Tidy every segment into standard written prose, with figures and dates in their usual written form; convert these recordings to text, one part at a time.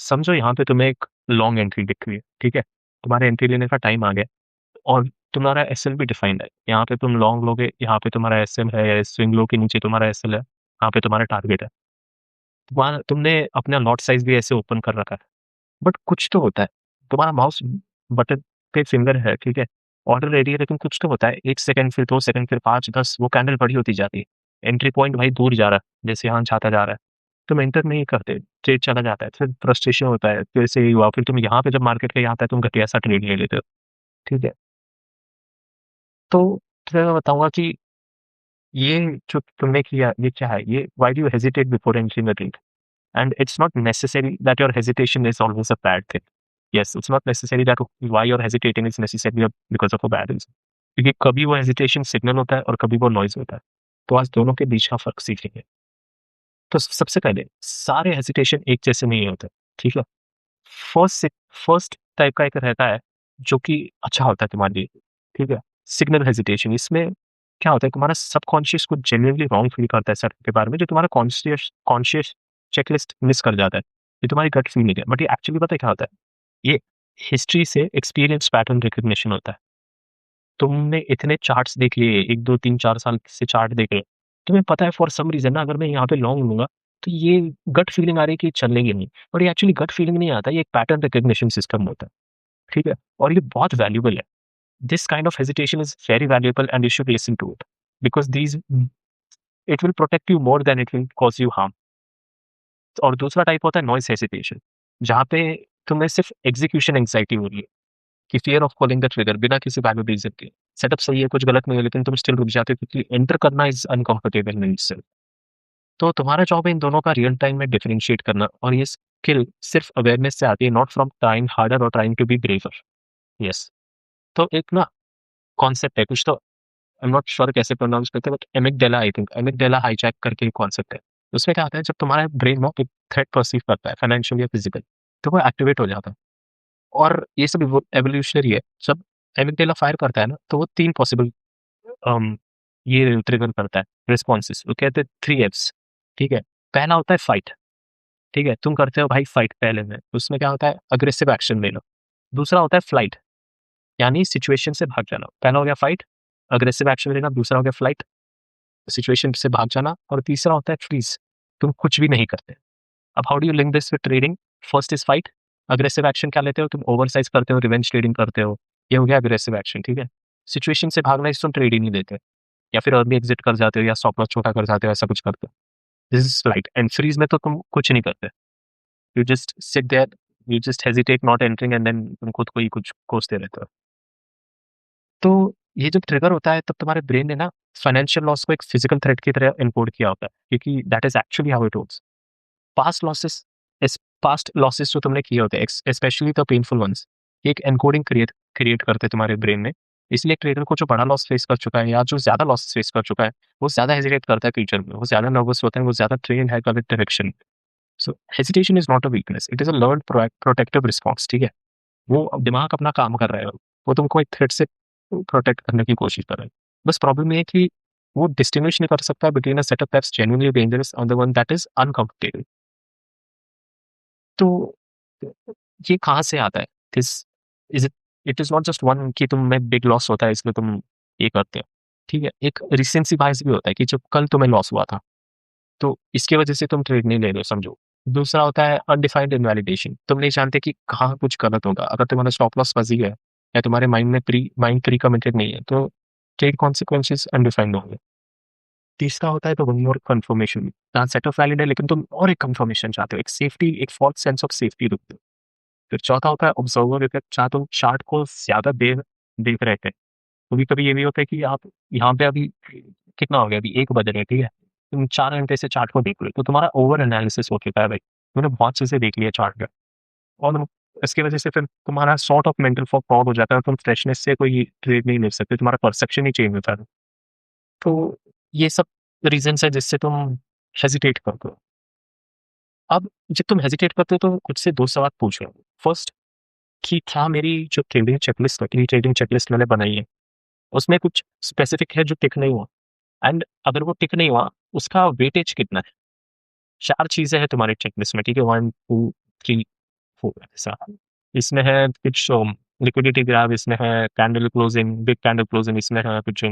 समझो यहाँ पे तुम्हें एक लॉन्ग एंट्री दिख रही है, ठीक है? तुम्हारे एंट्री लेने का टाइम आ गया और तुम्हारा एसएल भी डिफाइंड है। यहाँ पे तुम लॉन्ग लोगे, यहाँ पे तुम्हारा एसएल है, या स्विंग लो के नीचे तुम्हारा एसएल है, यहाँ पे तुम्हारा टारगेट है। वहाँ तुमने अपना लॉट साइज भी ऐसे ओपन कर रखा है, बट कुछ तो होता है। तुम्हारा माउस बटन पे फिंगर है, ठीक है? ऑर्डर रेडी है, लेकिन कुछ तो होता है। 1 सेकंड, फिर 2 सेकंड, फिर 5, 10, वो कैंडल बड़ी होती जाती है। एंट्री पॉइंट भाई दूर जा रहा है, जैसे यहाँ जाता जा रहा है। तुम एंटर नहीं करते, ट्रेड चला जाता है, फिर फ्रस्ट्रेशन होता है, फिर से यही हुआ, फिर तुम यहाँ पे जब मार्केट पे आता है तुम घटिया सा ट्रेड ले लेते हो, ठीक है? तो फिर मैं बताऊंगा कि ये जो तुमने किया ये क्या है, ये why do you hesitate before entering a trade? And it's not necessary that your hesitation is always a bad thing. Yes, it's not necessary that why you're hesitating is necessarily because of a bad reason. क्योंकि कभी वो hesitation signal होता है और कभी वो noise होता है। तो आज दोनों के बीच का फर्क सीखेंगे। तो सबसे पहले सारे हेजिटेशन एक जैसे नहीं होते, ठीक है? फर्स्ट फर्स्ट टाइप का एक रहता है जो कि अच्छा होता है तुम्हारे लिए, ठीक है? Signal hesitation. इसमें क्या होता है, तुम्हारा सबकॉन्शियस कुछ जेन्युइनली रॉन्ग फील करता है सर के बारे में, जो तुम्हारा कॉन्शियस कॉन्शियस चेकलिस्ट मिस कर जाता है। ये तुम्हारी गट फीलिंग है, बट ये एक्चुअली पता है क्या होता है? ये हिस्ट्री से एक्सपीरियंस पैटर्न रिकग्निशन होता है। तुमने इतने चार्ट्स देख लिए, 1, 2, 3, 4 साल से चार्ट देख रहे, तुम्हें पता है फॉर सम रीजन ना, अगर मैं यहाँ पे लॉन्ग लूंगा तो ये गट फीलिंग आ रही है कि चलेगी नहीं। और ये एक्चुअली गट फीलिंग नहीं आता, ये एक पैटर्न रिकग्निशन सिस्टम होता है, ठीक है? और ये बहुत वैल्यूबल है। This kind of hesitation is very valuable and you should listen to it, because these it will protect you more than it will cause you harm. और दूसरा टाइप होता है नॉइस हेजिटेशन, जहाँ पे तुम्हें सिर्फ एग्जीक्यूशन एंग्जाइटी हो रही है, कि fear of calling the trigger बिना किसी वैल्यू रीजन के। सेटअप सही है, कुछ गलत नहीं है, लेकिन तुम स्टिल रुक जाते हो क्योंकि एंटर करना इज अनकंफर्टेबल इन itself। तो तुम्हारा जॉब है इन दोनों का रियल टाइम में डिफरेंशिएट करना, और ये स्किल सिर्फ अवेयरनेस से आती है, नॉट फ्रॉम ट्राइंग हार्डर और trying to be braver. Yes. तो एक ना कॉन्सेप्ट है कुछ तो, आई एम नॉट श्योर कैसे प्रोनाउंस करते हैं, but amygdala, I think amygdala hijack करके एक कॉन्सेप्ट है। उसमें क्या होता है, जब तुम्हारा ब्रेन ना एक थ्रेट परसीव करता है, फाइनेंशियल या फिजिकल, तो वो एक्टिवेट हो जाता है। और ये सब एवोल्यूशनरी है। जब एमिगडेला फायर करता है ना, तो वो 3 पॉसिबल ये ट्रिगर करता है रिस्पॉन्सेस, वो कहते हैं 3 Fs, ठीक है? पहला होता है फाइट, ठीक है? तुम करते हो भाई फाइट पहले में, उसमें क्या होता है, अग्रेसिव एक्शन लेना। दूसरा होता है फ्लाइट, यानी सिचुएशन से भाग जाना। पहला हो गया फाइट, अग्रेसिव एक्शन लेना। दूसरा हो गया फ्लाइट, सिचुएशन से भाग जाना। और तीसरा होता है फ्रीज, तुम कुछ भी नहीं करते। अब how do you link this with trading? First is fight, aggressive action क्या लेते हो तुम? ओवरसाइज करते हो, रिवेंज ट्रेडिंग करते हो, ये हो गया अग्रेसिव एक्शन, ठीक है? सिचुएशन से भागना, इस तुम ट्रेड ही नहीं देते, या फिर अर्ली एग्जिट कर जाते हो, या स्टॉप लॉस छोटा कर जाते हो, ऐसा कुछ करते हो। This is flight. And freeze में तो तुम कुछ नहीं करते, you just sit there, you just hesitate not entering, and then तुम खुद को ही कुछ कोसते रहते हो। तो ये जब ट्रिगर होता है, तब तुम्हारे ब्रेन ने ना फाइनेंशियल लॉस को एक फिजिकल थ्रेट की तरह इनकोड किया होता है, क्योंकि that is actually how it works. Past losses, इस पास्ट लॉसेस जो तुमने किए होते हैं, स्पेशली द पेनफुल वंस, एक एनकोडिंग क्रिएट क्रिएट करते हैं तुम्हारे ब्रेन में। इसलिए ट्रेडर को जो बड़ा लॉस फेस कर चुका है, या जो ज्यादा लॉस फेस कर चुका है, वो ज्यादा हेजिटेट करता है फ्यूचर में, वो ज्यादा नर्वस होता है, वो ज्यादा ट्रेन है correct direction. So hesitation is not a weakness, it is a learn protective response, ठीक है? वो अब दिमाग अपना काम कर रहा है, वो तुमको एक थ्रेट से प्रोटेक्ट करने की कोशिश कर रहा है। बस प्रॉब्लम ये है कि वो डिस्टिंग्विश नहीं कर सकता between a setup that's genuinely dangerous और the one that is uncomfortable. तो ये कहाँ से आता है? This is it is not just one कि तुम में बिग लॉस होता है इसलिए तुम ये करते हो, ठीक है? एक रिसेंसी बायस भी होता है कि जब कल तुम्हें लॉस हुआ था, तो इसकी वजह से तुम ट्रेड नहीं ले रहे हो, समझो। दूसरा होता है अनडिफाइंड इनवैलिडेशन, तुम नहीं जानते कि कहाँ कुछ गलत होगा। अगर तुम्हारा स्टॉप लॉस फजी है, या तुम्हारे माइंड प्री कमिटेड नहीं है, तो ट्रेड कॉन्सिक्वेंसेस अनडिफाइंड होंगे। तीसरा होता है तो वन मोर कंफर्मेशन, जहाँ सेटअप वैलिड है लेकिन तुम और एक कंफर्मेशन चाहते हो, एक सेफ्टी, एक फॉल्स सेंस ऑफ सेफ्टी रखते हो। फिर चौथा होता है ऑब्जर्वर इफेक्ट, जहाँ तुम चार्ट को ज्यादा देर देख रहे थे। कभी कभी ये भी होता है कि आप यहाँ पे अभी कितना हो गया, अभी 1 बज रहे हैं, ठीक है? तुम 4 घंटे से चार्ट को देख रहे हो, तो तुम्हारा ओवर एनालिसिस हो चुका है भाई, तुमने बहुत चीजें देख ली है चार्ट में। और इसकी वजह से फिर तुम्हारा सॉर्ट ऑफ मेंटल फॉग हो जाता है, तुम फ्रेशनेस से कोई ट्रेड नहीं ले सकते, तुम्हारा परसेप्शन ही चेंज होता है। तो ये सब रीजन है जिससे तुम हेजिटेट करते हो। अब जब तुम हेजिटेट करते हो तो खुद से 2 सवाल पूछ लो। फर्स्ट, कि क्या मेरी जो ट्रेडिंग चेकलिस्ट मैंने बनाई है, उसमें कुछ स्पेसिफिक है जो टिक नहीं हुआ? एंड अगर वो टिक नहीं हुआ, उसका वेटेज कितना है? 4 चीजें हैं तुम्हारी चेकलिस्ट में, ठीक है? 1, 2, 3, होगा ऐसा। इसमें है कुछ लिक्विडिटी ग्राफ, इसमें है candle closing, big candle closing, इसमें है कुछ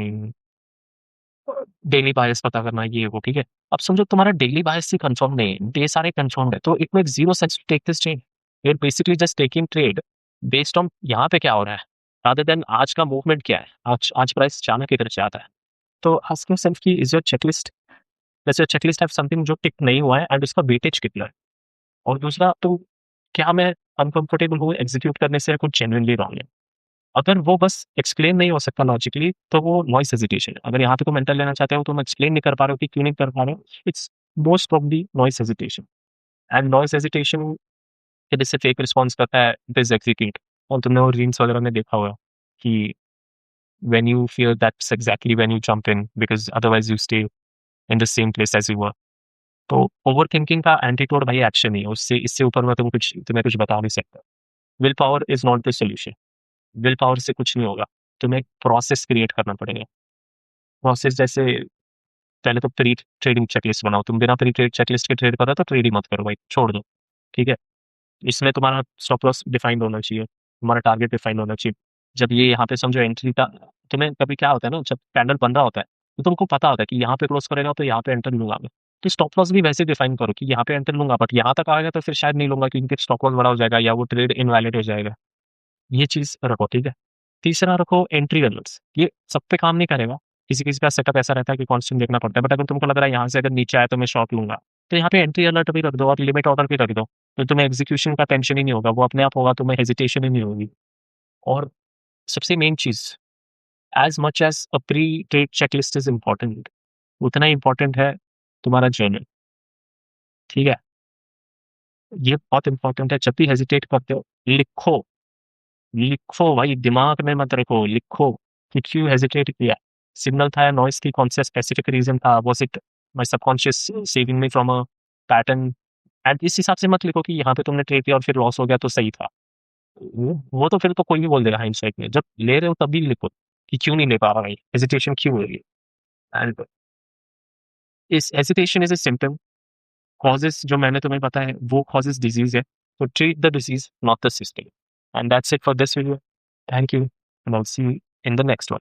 डेली बायस पता करना, ये वो, ठीक है। अब समझो तुम्हारा डेली बायस ही कंफर्म नहीं है, डे सारे कंफर्म है, तो it make zero sense to take this trade. You are basically just taking trade based on यहाँ पे क्या हो रहा है, रादर देन आज का मूवमेंट क्या है, आज आज प्राइस अचानक किधर से आता है। तो आस्क योरसेल्फ कि इज योर चेकलिस्ट, जैसे चेकलिस्ट हैव समथिंग जो टिक नहीं हुआ है एंड उसका वेटेज कितना है। और दूसरा, तो क्या मैं अनकंफर्टेबल हूँ एग्जीक्यूट करने से, या कुछ जेन्युइनली रॉन्ग है। अगर वो बस एक्सप्लेन नहीं हो सकता लॉजिकली, तो वो नॉइस हेजिटेशन है। अगर यहाँ पे कोई मेंटल लेना चाहते हो, तो मैं एक्सप्लेन नहीं कर पा रहे हो कि क्यों नहीं कर पा रहे हो, it's most probably noise hesitation. And noise hesitation के जिससे फेक रिस्पॉन्स करता है दिस एग्जीक्यूट। और तुमने वो रील्स वगैरह में देखा होगा कि when you fear, that's exactly when you jump in, because otherwise you stay in the same place as you were। तो ओवर थिंकिंग का एंटीटोड भाई एक्शन ही है, उससे इससे ऊपर मैं तुम्हें कुछ बता नहीं सकता। Will power is not the solution. Will power से कुछ नहीं होगा, तुम्हें प्रोसेस क्रिएट करना पड़ेगा। प्रोसेस जैसे, पहले तो प्री ट्रेडिंग चेकलिस्ट बनाओ। तुम बिना प्री ट्रेड चेकलिस्ट के ट्रेड कर रहे हो तो ट्रेड ही मत करो भाई, छोड़ दो, ठीक है। इसमें तुम्हारा स्टॉप लॉस डिफाइंड होना चाहिए, तुम्हारा टारगेट डिफाइंड होना चाहिए। जब ये यहाँ पे समझो एंट्री का, तुम्हें कभी क्या होता है ना, जब कैंडल बन रहा होता है तो तुमको पता होता है कि यहाँ पे क्लोज करेगा तो यहाँ पे एंटर लूंगा मैं। तो स्टॉप लॉस भी वैसे डिफाइन करो कि यहाँ पे एंटर लूंगा, बट यहाँ तक आएगा तो फिर शायद नहीं लूंगा, क्योंकि स्टॉप लॉस बड़ा हो जाएगा या वो ट्रेड इनवैलिड हो जाएगा। ये चीज रखो, ठीक है। तीसरा रखो एंट्री अलर्ट्स। ये सब पे काम नहीं करेगा, किसी किसी का सेटअप ऐसा रहता है कि कॉन्स्टेंट देखना पड़ता है, बट अगर तुमको लग रहा है यहाँ से अगर नीचे आए तो मैं शॉर्ट लूंगा, तो यहाँ पे एंट्री अलर्ट भी रख दो और लिमिट ऑर्डर भी रख दो। तो तुम्हें एग्जीक्यूशन का टेंशन ही नहीं होगा, वो अपने आप होगा, तुम्हें हेजिटेशन ही नहीं होगी। और सबसे मेन चीज, as much as a pre trade checklist is important, उतना ही इंपॉर्टेंट है तुम्हारा जर्नल, ठीक है। ये बहुत इंपॉर्टेंट है। जब भी हेजिटेट करते हो, लिखो, लिखो भाई, दिमाग में मत रखो, लिखो कि क्यों हेजिटेट किया। सिग्नल था या नॉइस की, कौन सा स्पेसिफिक रीजन था, was it my subconscious saving me from a pattern. And इस हिसाब से मत लिखो कि यहाँ पे तुमने ट्रेड किया और फिर लॉस हो गया तो सही था। वो तो फिर तो कोई भी बोल देगा हाइंडसाइट में। जब ले रहे हो तभी लिखो कि क्यों नहीं ले पा रहा भाई, हेजिटेशन क्यों हो रही है। एंड इस hesitation is a symptom, causes जो मैंने तुम्हें बताया वो कॉजेस डिजीज है, तो treat the disease not the system. And that's it for this video. Thank you and I will see you in the next one.